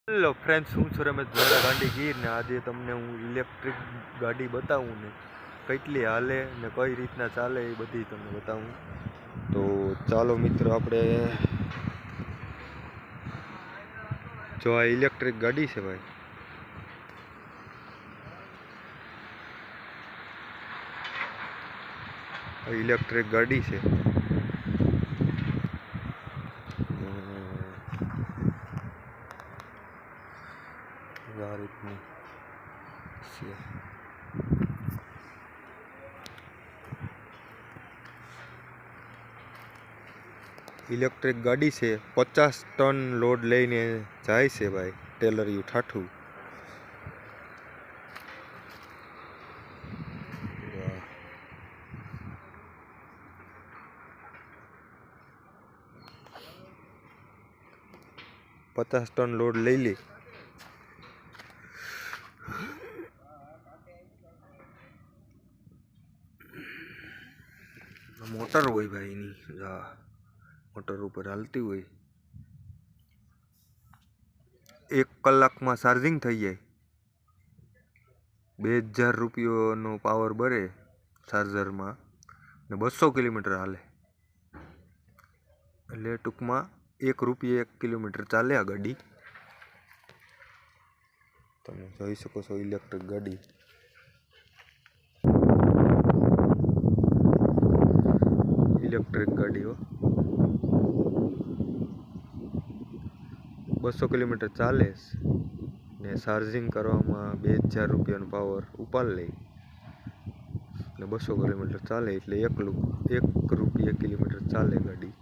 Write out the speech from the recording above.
Hello friends, હું છું રમેશ દ્વારા ગાંધીગીર ને આજે તમને હું ઇલેક્ટ્રિક ગાડી બતાવું ને કેટલી હાલે ને કઈ રીતના ચાલે એ બધી તમને બતાવું. તો ચાલો મિત્રો, આપણે જો આ ઇલેક્ટ્રિક ગાડી છે ભાઈ, આ ઇલેક્ટ્રિક ગાડી છે. આ રીતની છે. ઇલેક્ટ્રિક ગાડી છે, 50 ટન લોડ લઈને જાય છે ભાઈ, ટેલરિયું ઠાઠું. પચાસ ટન લોડ લઈ લે. મોટર હોય ભાઈ એની, મોટર ઉપર હાલતી હોય. 1 કલાકમાં ચાર્જિંગ થઈ જાય. 2000 રૂપિયાનો પાવર બરે ચાર્જરમાં ને 200 કિલોમીટર હાલે. એટલે ટૂંકમાં 1 રૂપિયા 1 કિલોમીટર ચાલે આ ગાડી. તમે જોઈ શકો છો ઇલેક્ટ્રિક ગાડી. ઇલેક્ટ્રિક ગાડીઓ 200 કિલોમીટર ચાલે ને ચાર્જિંગ કરવામાં 2000 રૂપિયાનો પાવર ઉપાડ લે ને 200 કિલોમીટર ચાલે એટલે 1 રૂપિયા કિલોમીટર ચાલે ગાડી.